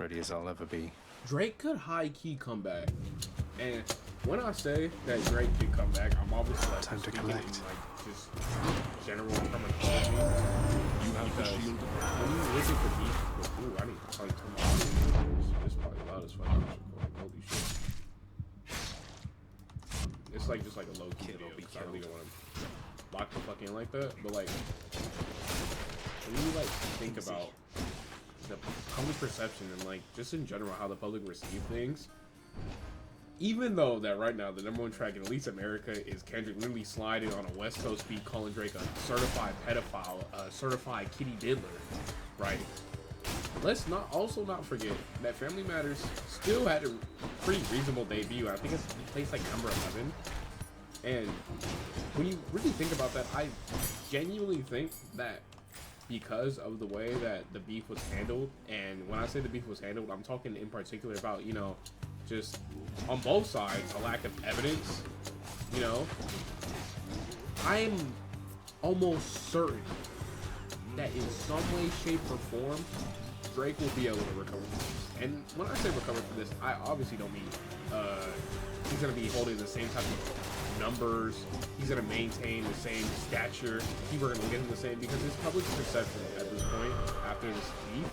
Ready as I'll ever be. Drake could high-key come back. And when I say that Drake can come back, I'm obviously like Time to speaking collect. in like just general terminology. You have the Because shield. when you look at the beef, ooh, I need to probably turn my audio. It's probably loud as fuck. Holy shit. It's like just like a low key video because I really don't want to lock the fuck in like that. But like when you like think about the public perception and like just in general how the public receive things, even though that right now the #1 track in at least America is Kendrick literally sliding on a West Coast beat calling Drake a certified pedophile, a certified kitty diddler, right? Let's not forget that Family Matters still had a pretty reasonable debut. I think it's placed like number 11. And when you really think about that, I genuinely think that because of the way that the beef was handled, and when I say the beef was handled, I'm talking in particular about, you know, just on both sides, a lack of evidence, you know, I am almost certain that in some way, shape, or form, Drake will be able to recover from this. And when I say recover from this, I obviously don't mean he's going to be holding the same type of numbers, he's going to maintain the same stature, people are going to get him the same, because his public perception at this point, after this beef,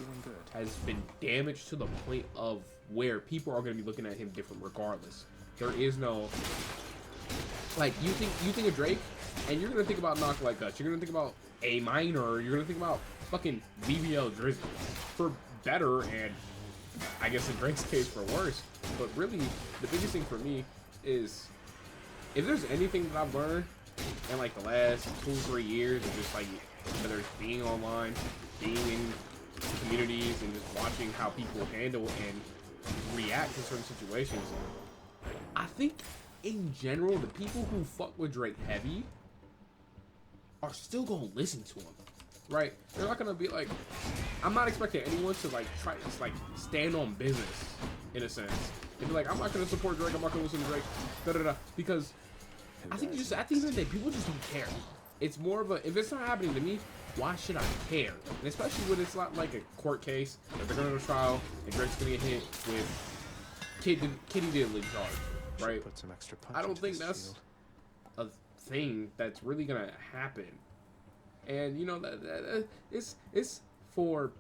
has been damaged to the point of where people are going to be looking at him different regardless. There is no, like, you think of Drake, and you're going to think about Knock Like Us, you're going to think about A Minor, you're going to think about fucking BBL Drizzy, for better, and I guess in Drake's case for worse. But really, the biggest thing for me is, if there's anything that I've learned in like the last 2-3 years of just like, whether it's being online, being in communities, and just watching how people handle and react to certain situations, I think in general, the people who fuck with Drake heavy are still gonna listen to him, right? They're not gonna be like, I'm not expecting anyone to like try to like stand on business in a sense. They'd be like, I'm not gonna support Drake, I'm not gonna listen to Drake, because I think just at the end of the day, people just don't care. It's more of a, if it's not happening to me, why should I care? And especially when it's not like a court case, that they're going to trial, and Drake's going to get hit with kitty diddling charge, right? Put some extra punch I don't into think this that's shield. a thing that's really going to happen. And, you know, that it's for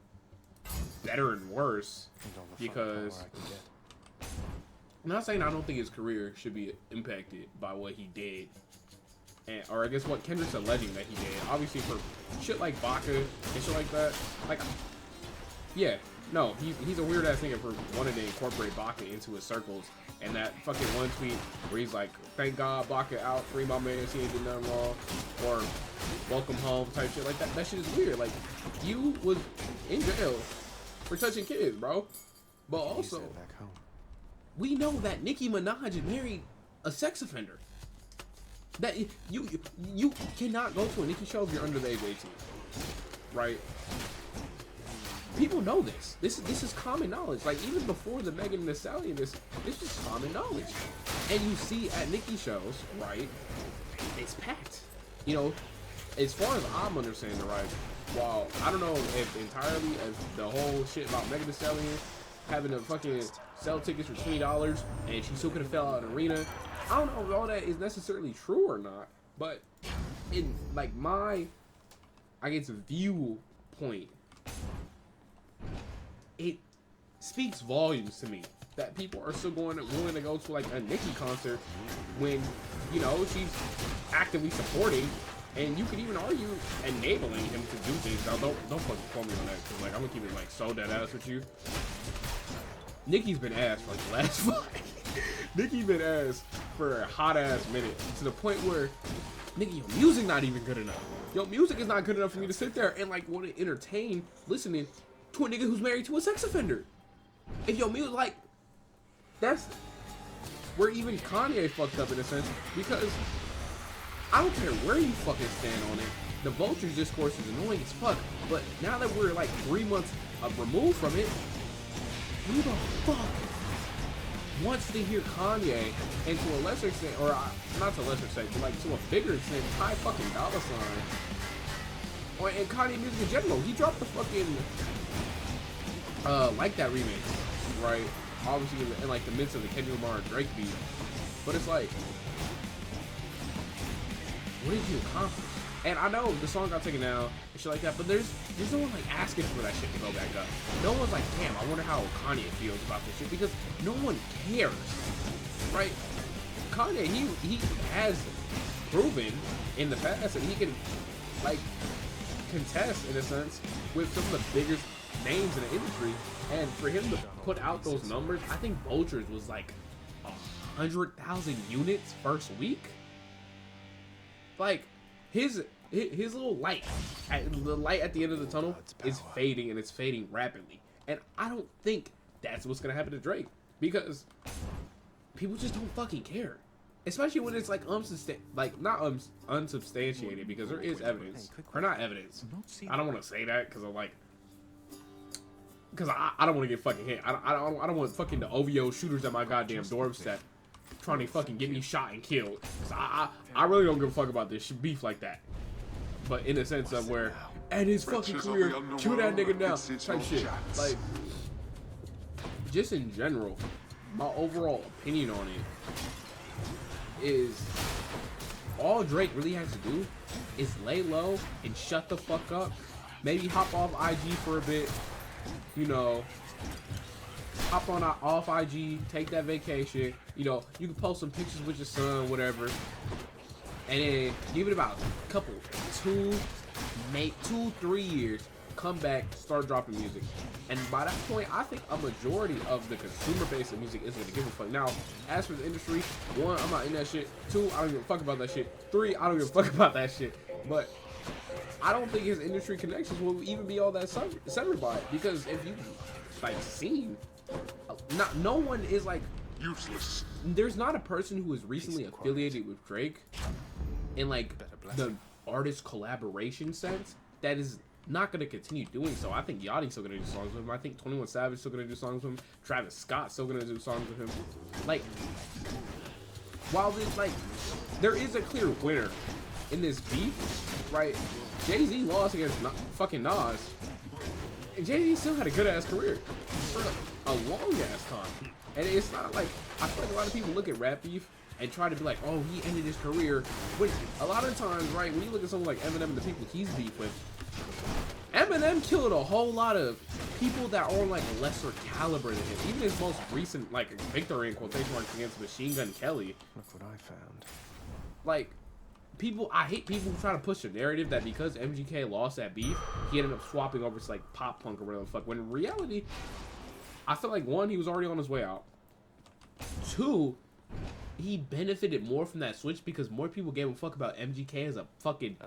better and worse, And all the fun because power I can get. I'm not saying I don't think his career should be impacted by what he did, and, or I guess what Kendrick's alleging that he did. Obviously for shit like Baca and shit like that, like, yeah, no, he's a weird ass nigga for wanting to incorporate Baca into his circles, and that fucking one tweet where he's like, thank God Baca out, free my man, he ain't did nothing wrong, or welcome home type shit like that. That shit is weird. Like, you was in jail for touching kids, bro. But also, Back home. we know that Nicki Minaj married a sex offender. That you cannot go to a Nicki show if you're under the age of 18, right? People know this. This is common knowledge. Like, even before the Megan Thee Stallion, this is common knowledge. And you see at Nicki shows, right? It's packed. You know, as far as I'm understanding, right? While I don't know if entirely if the whole shit about Megan Thee Stallion having to fucking sell tickets for $20 and she still could have fell out of an arena. I don't know if all that is necessarily true or not, but in like my, I guess, viewpoint, it speaks volumes to me that people are still willing to go to like a Nicki concert when, you know, she's actively supporting, and you could even argue enabling him to do things. Now don't fucking quote me on that, because like I'm gonna keep it like so dead ass with you. Nicki's been ass for like the last 5. Nicki's been ass for a hot ass minute, to the point where, nigga, your music not even good enough. Your music is not good enough for me to sit there and like want to entertain listening to a nigga who's married to a sex offender. If your music, like, that's where even Kanye fucked up in a sense, because I don't care where you fucking stand on it. The Vultures discourse is annoying as fuck, but now that we're like 3 months removed from it, who the fuck wants to hear Kanye, and to a lesser extent, or not to a lesser extent, but like to a bigger extent, Ty fucking Dolla Sign, or and Kanye music in general? He dropped the fucking like that remix, right? Obviously in like the midst of the Kendrick Lamar and Drake beat, but it's like, what did you accomplish? And I know the song got taken down and shit like that, but there's no one like asking for that shit to go back up. No one's like, damn, I wonder how Kanye feels about this shit, because no one cares, right? Kanye, he has proven in the past that he can like contest in a sense with some of the biggest names in the industry, and for him to put out those numbers, I think Vultures was like 100,000 units first week. Like his little light, the light at the end of the tunnel is fading, and it's fading rapidly. And I don't think that's what's gonna happen to Drake, because people just don't fucking care, especially when it's like not unsubstantiated, because there is evidence, or not evidence. I don't want to say that because I'm like, because I don't want to get fucking hit. I don't want fucking the OVO shooters at my goddamn doorstep trying to fucking get me shot and killed. Cause I really don't give a fuck about this beef like that. But in the sense of where, and his fucking career, kill that nigga now, type shit. Like, just in general, my overall opinion on it is, all Drake really has to do is lay low and shut the fuck up. Maybe hop off IG for a bit, you know, hop on off IG, take that vacation, you know, you can post some pictures with your son, whatever, and then give it about a couple, 2-3 years, come back, start dropping music. And by that point, I think a majority of the consumer base of music is going to give a fuck. Now, as for the industry, 1, I'm not in that shit. 2, I don't give a fuck about that shit. 3, I don't give a fuck about that shit. But I don't think his industry connections will even be all that centered by it. Because if you, like, seen, no one is, like, Useless. There's not a person who is recently affiliated with Drake in, like, the artist collaboration sense that is not going to continue doing so. I think Yachty's still going to do songs with him. I think 21 Savage still going to do songs with him. Travis Scott's still going to do songs with him. Like, while there's, like, there is a clear winner in this beef, right? Jay-Z lost against fucking Nas, and Jay-Z still had a good-ass career for a long-ass time. And it's not like, I feel like a lot of people look at rap beef and try to be like, oh, he ended his career. But a lot of times, right, when you look at someone like Eminem and the people he's beef with, Eminem killed a whole lot of people that are on like a lesser caliber than him. Even his most recent like victory in quotation marks against Machine Gun Kelly. Look what I found. Like, people, I hate people who try to push the narrative that because MGK lost that beef, he ended up swapping over to like pop punk or whatever the fuck. When in reality, I feel like 1, he was already on his way out. 2, he benefited more from that switch because more people gave a fuck about MGK as a fucking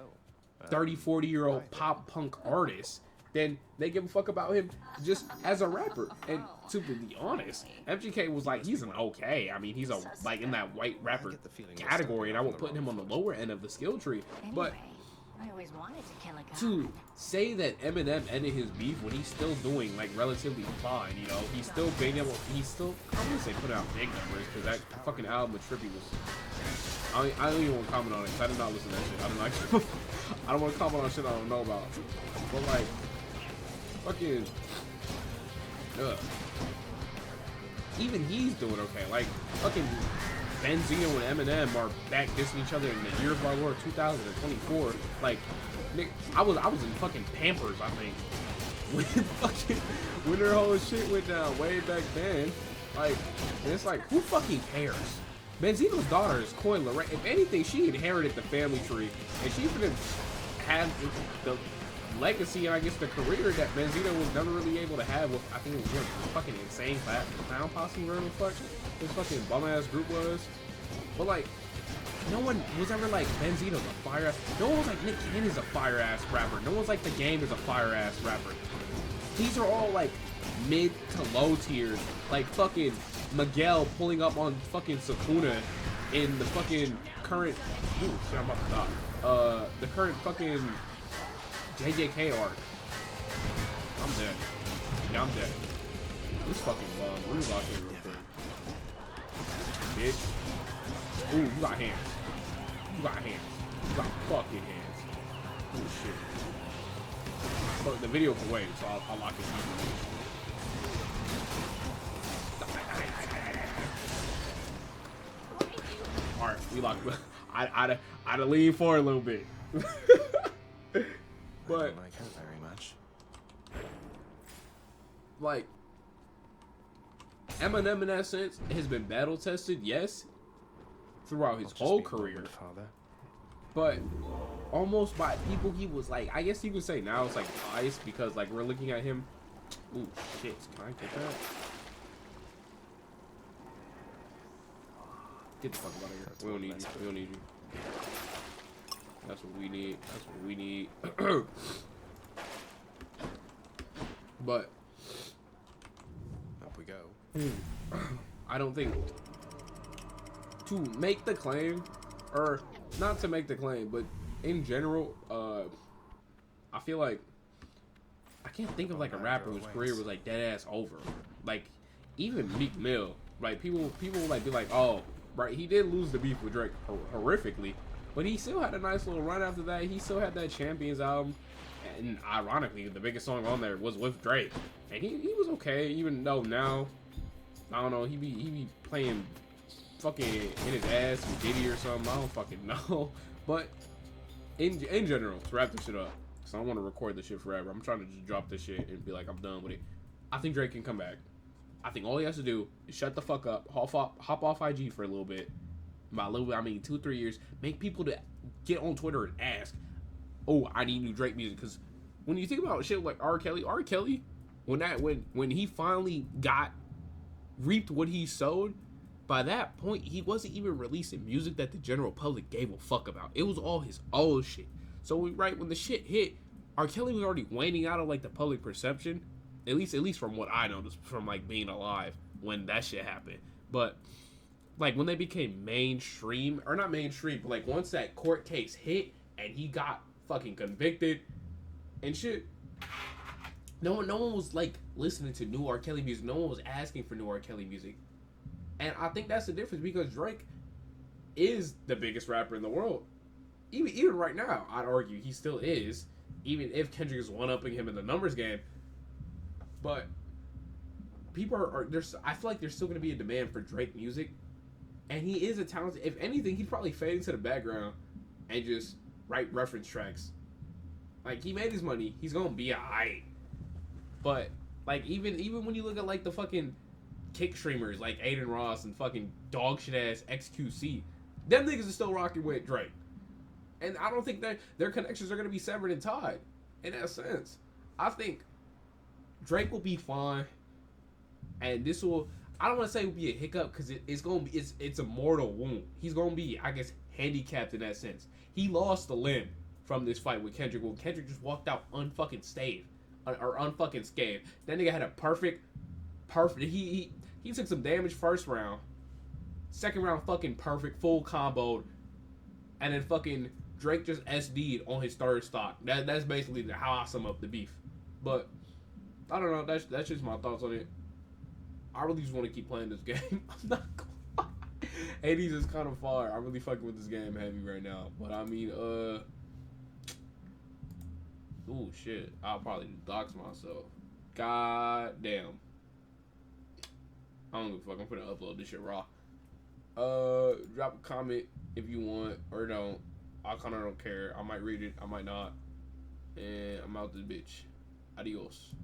30, 40-year-old pop punk artist than they give a fuck about him just as a rapper. And to be honest, MGK was like, he's an okay. I mean, he's a like in that white rapper category, and I won't put him on the lower end of the skill tree. But I always wanted to kill a guy. to say that Eminem ended his beef when he's still doing like relatively fine, you know, he's still being able, he's still, I wouldn't say put out big numbers, because that fucking album with Trippy was, I don't even want to comment on it because I did not listen to that shit. I don't like, I don't want to comment on shit I don't know about. But like, fucking, even he's doing okay. Like fucking Benzino and Eminem are back dissing each other in the year of our Lord 2024. Like, Nick, I was in fucking Pampers, I think, when their whole shit went down way back then. Like, and it's like, who fucking cares? Benzino's daughter is Coi Leray. If anything, she inherited the family tree, and she's gonna have the legacy and I guess the career that Benzino was never really able to have with, I think it was fucking insane clown posse, whatever the fuck this fucking bum ass group was. But like, no one was ever like, Benzino's a fire ass. No one was like, Nick Cannon's a fire ass rapper. No one's like, The Game is a fire ass rapper. These are all like mid to low tiers. Like fucking Miguel pulling up on fucking Sakuna in the fucking current, ooh, shit, I'm about to stop. The current fucking JJK arc. I'm dead. Yeah, I'm dead. This fucking bum. Let me lock it real quick. Bitch. Ooh, you got hands. You got hands. You got fucking hands. Oh shit. But the video can wait, so I'll lock it. We locked. I'd have leaned forward a little bit. I But don't like her very much. like Eminem in that sense has been battle tested, yes, throughout his I'll just whole be a career. moment, Father. But almost by people he was like, I guess you could say now it's like biased because like we're looking at him. Ooh, shit! Can I get that? Get the fuck out of here. We don't need you. We don't need you. That's what we need. That's what we need. But Up we go. I don't think to make the claim, or not to make the claim, but in general, I feel like I can't think of like a rapper whose career was like dead ass over. Like even Meek Mill, right? People like be like, oh, right, he did lose the beef with Drake horrifically, but he still had a nice little run after that. He still had that Champions album, and ironically, the biggest song on there was with Drake, and he was okay. Even though now, I don't know, he be playing fucking in his ass with Diddy or something. I don't fucking know, but in general, to wrap this shit up, because I don't want to record this shit forever. I'm trying to just drop this shit and be like, I'm done with it. I think Drake can come back. I think all he has to do is shut the fuck up, hop off IG for a little bit. By a little bit, I mean 2-3 years. Make people to get on Twitter and ask, oh, I need new Drake music. Because when you think about shit like R. Kelly, when he finally reaped what he sowed, by that point, he wasn't even releasing music that the general public gave a fuck about. It was all his old shit. So when the shit hit, R. Kelly was already waning out of like the public perception. At least from what I noticed from like being alive when that shit happened. But like when they became mainstream, or not mainstream, but like once that court case hit and he got fucking convicted and shit, no one was like listening to new R. Kelly music. No one was asking for new R. Kelly music. And I think that's the difference because Drake is the biggest rapper in the world. Even right now, I'd argue he still is. Even if Kendrick is one-upping him in the numbers game. But people are there's. I feel like there's still going to be a demand for Drake music. And he is a talented. If anything, he'd probably fade into the background and just write reference tracks. Like, he made his money. He's going to be alright. But, like, even when you look at, like, the fucking kick streamers like Aiden Ross and fucking dog shit ass XQC, them niggas are still rocking with Drake. And I don't think that their connections are going to be severed and tied in that sense. I think Drake will be fine. And this will, I don't want to say it will be a hiccup because it's going to be, it's a mortal wound. He's going to be, I guess, handicapped in that sense. He lost a limb from this fight with Kendrick. Well, Kendrick just walked out unfucking scathed. Or unfucking scathed. That nigga had a perfect, he took some damage first round. Second round fucking perfect, full comboed. And then fucking Drake just SD'd on his third stock. That's basically how I sum up the beef. But, I don't know, that's just my thoughts on it. I really just want to keep playing this game. I'm not gonna lie. 80s is kind of far. I'm really fucking with this game heavy right now. But I mean, ooh, shit. I'll probably dox myself. God damn. I don't give a fuck. I'm finna upload this shit raw. Drop a comment if you want or don't. I kind of don't care. I might read it. I might not. And I'm out this bitch. Adios.